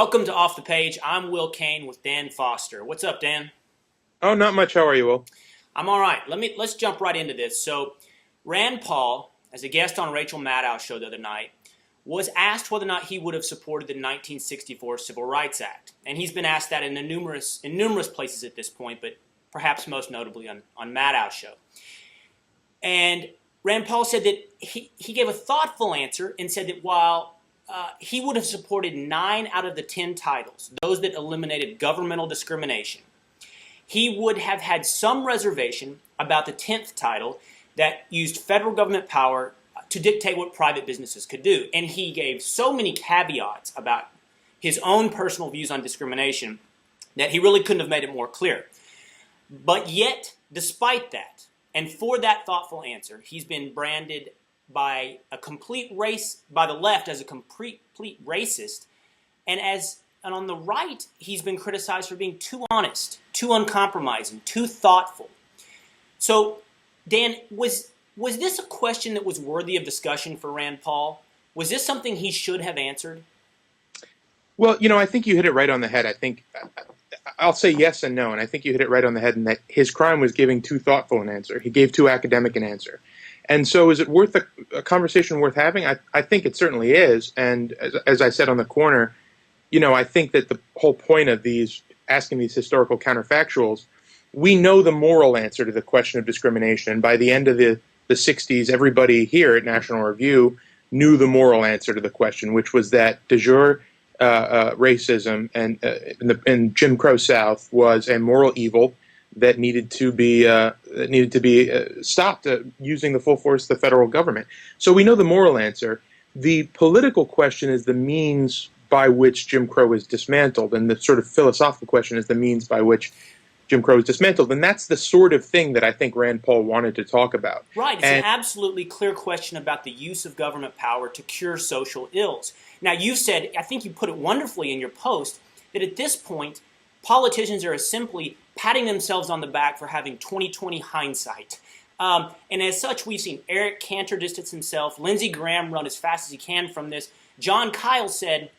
Welcome to Off the Page. I'm Will Cain with Dan Foster. What's up, Dan? Oh, not much. How are you, Will? I'm all right. Let's jump right into this. So, Rand Paul, as a guest on Rachel Maddow's show the other night, was asked whether or not he would have supported the 1964 Civil Rights Act, and he's been asked that in numerous places at this point, but perhaps most notably on Maddow's show. And Rand Paul said that he gave a thoughtful answer and said that while he would have supported 9 out of the 10 titles, those that eliminated governmental discrimination, he would have had some reservation about the 10th title that used federal government power to dictate what private businesses could do. And he gave so many caveats about his own personal views on discrimination that he really couldn't have made it more clear. But yet, despite that, and for that thoughtful answer, he's been branded by the left as a complete racist, and on the right, he's been criticized for being too honest, too uncompromising, too thoughtful. So, Dan, was this a question that was worthy of discussion for Rand Paul? Was this something he should have answered? Well, I think you hit it right on the head. I think I'll say yes and no, and I think you hit it right on the head in that his crime was giving too thoughtful an answer. He gave too academic an answer. And so is it worth a conversation worth having? I think it certainly is. And as I said on the corner, I think that the whole point of asking these historical counterfactuals, we know the moral answer to the question of discrimination. And by the end of the 60s, everybody here at National Review knew the moral answer to the question, which was that de jure racism in Jim Crow South was a moral evil that needed to be stopped using the full force of the federal government. So we know the moral answer. The political question is the means by which Jim Crow is dismantled, and the sort of philosophical question is the means by which Jim Crow is dismantled. And that's the sort of thing that I think Rand Paul wanted to talk about. Right. It's an absolutely clear question about the use of government power to cure social ills. Now, you said, I think you put it wonderfully in your post, that at this point, politicians are simply patting themselves on the back for having 20/20 hindsight. And as such, we've seen Eric Cantor distance himself, Lindsey Graham run as fast as he can from this. John Kyle said,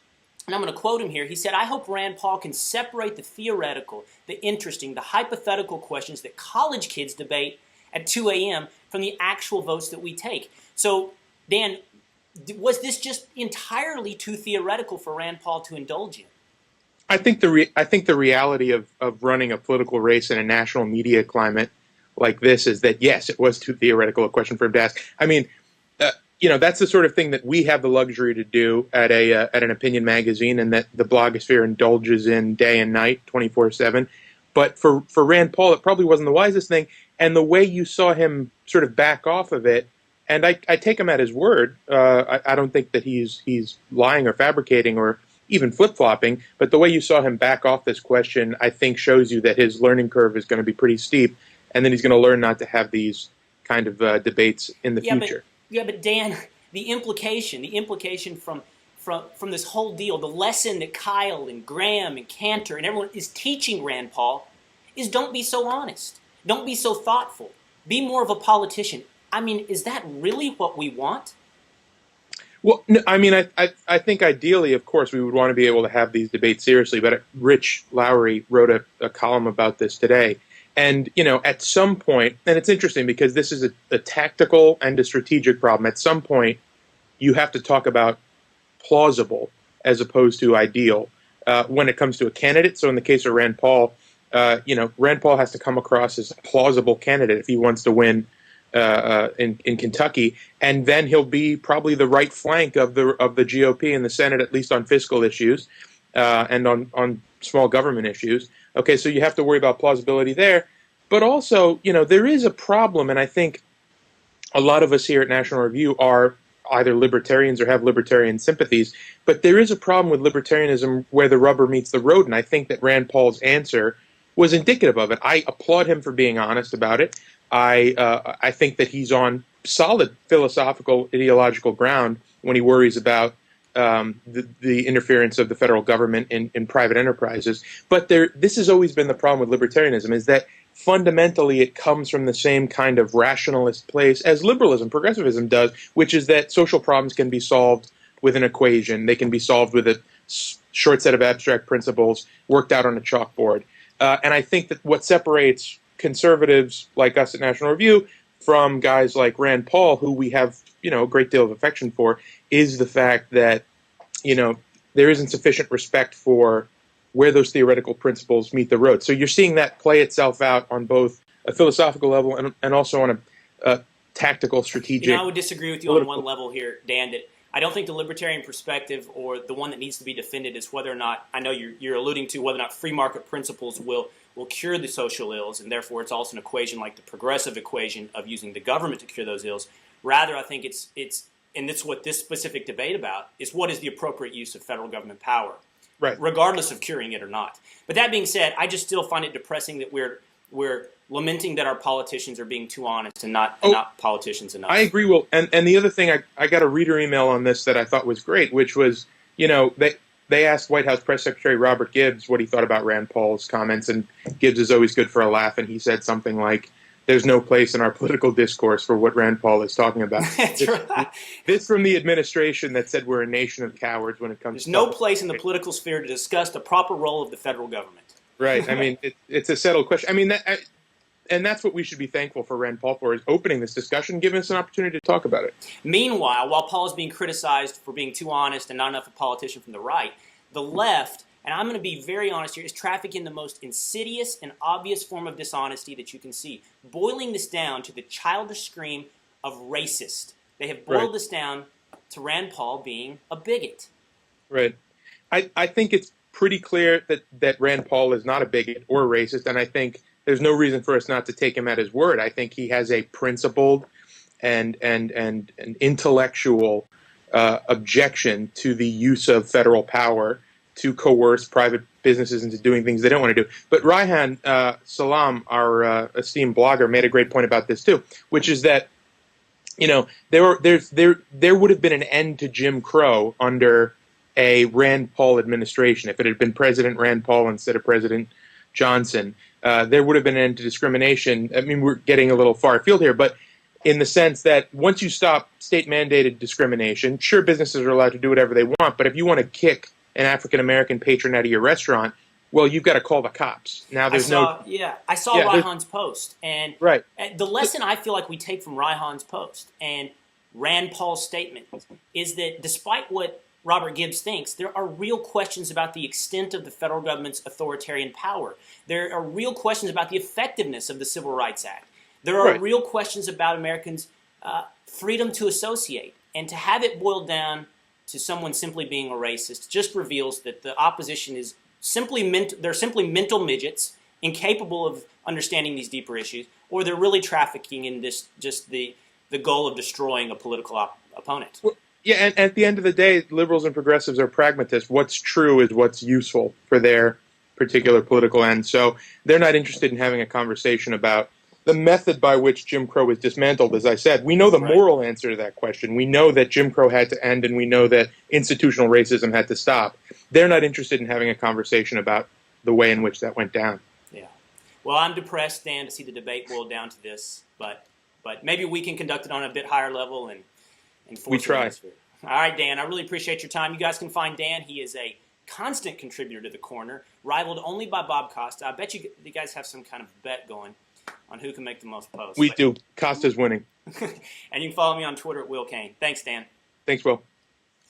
and I'm going to quote him here, he said, "I hope Rand Paul can separate the theoretical, the interesting, the hypothetical questions that college kids debate at 2 a.m. from the actual votes that we take." So, Dan, was this just entirely too theoretical for Rand Paul to indulge in? I think the reality of running a political race in a national media climate like this is that, yes, it was too theoretical a question for him to ask. I mean, that's the sort of thing that we have the luxury to do at an opinion magazine, and that the blogosphere indulges in day and night, 24/7. But for Rand Paul, it probably wasn't the wisest thing. And the way you saw him sort of back off of it, and I take him at his word. I don't think that he's lying or fabricating or even flip-flopping, but the way you saw him back off this question, I think shows you that his learning curve is going to be pretty steep, and then he's going to learn not to have these kind of debates in the future. But Dan, the implication from this whole deal, the lesson that Kyle and Graham and Cantor and everyone is teaching Rand Paul is don't be so honest. Don't be so thoughtful. Be more of a politician. I mean, is that really what we want? Well, no, I mean, I think ideally, of course, we would want to be able to have these debates seriously, but Rich Lowry wrote a column about this today. And, at some point, and it's interesting because this is a tactical and a strategic problem. At some point, you have to talk about plausible as opposed to ideal when it comes to a candidate. So in the case of Rand Paul, Rand Paul has to come across as a plausible candidate if he wants to win in Kentucky, and then he'll be probably the right flank of the GOP in the Senate, at least on fiscal issues and on small government issues. Okay, so you have to worry about plausibility there, but also, there is a problem, and I think a lot of us here at National Review are either libertarians or have libertarian sympathies, but there is a problem with libertarianism where the rubber meets the road, and I think that Rand Paul's answer was indicative of it. I applaud him for being honest about it. I think that he's on solid philosophical, ideological ground when he worries about the interference of the federal government in private enterprises. But this has always been the problem with libertarianism, is that fundamentally it comes from the same kind of rationalist place as liberalism, progressivism does, which is that social problems can be solved with an equation. They can be solved with short set of abstract principles worked out on a chalkboard. And I think that what separates conservatives like us at National Review from guys like Rand Paul, who we have, a great deal of affection for, is the fact that, there isn't sufficient respect for where those theoretical principles meet the road. So you're seeing that play itself out on both a philosophical level and also on a tactical, strategic. I would disagree with you on one level here, Dan, that I don't think the libertarian perspective, or the one that needs to be defended, is whether or not, I know you're alluding to whether or not free market principles will cure the social ills, and therefore it's also an equation like the progressive equation of using the government to cure those ills. Rather, I think it's and that's what this specific debate about is, what is the appropriate use of federal government power, right, regardless of curing it or not. But that being said, I just still find it depressing that we're lamenting that our politicians are being too honest and not politicians enough. I agree, Will. And the other thing, I got a reader email on this that I thought was great, which was, they asked White House Press Secretary Robert Gibbs what he thought about Rand Paul's comments, and Gibbs is always good for a laugh, and he said something like, "There's no place in our political discourse for what Rand Paul is talking about." That's right. This from the administration that said we're a nation of cowards when it comes to... There's no place in the political sphere to discuss the proper role of the federal government. Right. I mean, it's a settled question. I mean, and that's what we should be thankful for Rand Paul for, is opening this discussion, giving us an opportunity to talk about it. Meanwhile, while Paul is being criticized for being too honest and not enough a politician from the right, the left, and I'm going to be very honest here, is trafficking the most insidious and obvious form of dishonesty that you can see, boiling this down to the childish scream of racist. They have boiled this down to Rand Paul being a bigot. Right. I think it's pretty clear that Rand Paul is not a bigot or a racist, and I think there's no reason for us not to take him at his word. I think he has a principled and intellectual objection to the use of federal power to coerce private businesses into doing things they don't want to do. But Raihan Salam, our esteemed blogger, made a great point about this too, which is that there would have been an end to Jim Crow under a Rand Paul administration. If it had been President Rand Paul instead of President Johnson, there would have been an end to discrimination. I mean, we're getting a little far afield here, but in the sense that once you stop state-mandated discrimination, sure, businesses are allowed to do whatever they want, but if you want to kick an African-American patron out of your restaurant, well, you've got to call the cops. Now, I saw Raihan's post, and the lesson I feel like we take from Raihan's post and Rand Paul's statement is that despite what Robert Gibbs thinks, there are real questions about the extent of the federal government's authoritarian power. There are real questions about the effectiveness of the Civil Rights Act. There are real questions about Americans' freedom to associate, and to have it boiled down to someone simply being a racist just reveals that the opposition is simply mental midgets, incapable of understanding these deeper issues, or they're really trafficking in this just the goal of destroying a political opponent. Well, yeah, and at the end of the day, liberals and progressives are pragmatists. What's true is what's useful for their particular political end. So they're not interested in having a conversation about the method by which Jim Crow was dismantled. As I said, we know the moral answer to that question. We know that Jim Crow had to end, and we know that institutional racism had to stop. They're not interested in having a conversation about the way in which that went down. Yeah. Well, I'm depressed, Dan, to see the debate boil down to this, but maybe we can conduct it on a bit higher level and force we try. All right, Dan, I really appreciate your time. You guys can find Dan. He is a constant contributor to The Corner, rivaled only by Bob Costa. I bet you guys have some kind of bet going on who can make the most posts. We do. Costa's winning. And you can follow me on Twitter at Will Cain. Thanks, Dan. Thanks, Will.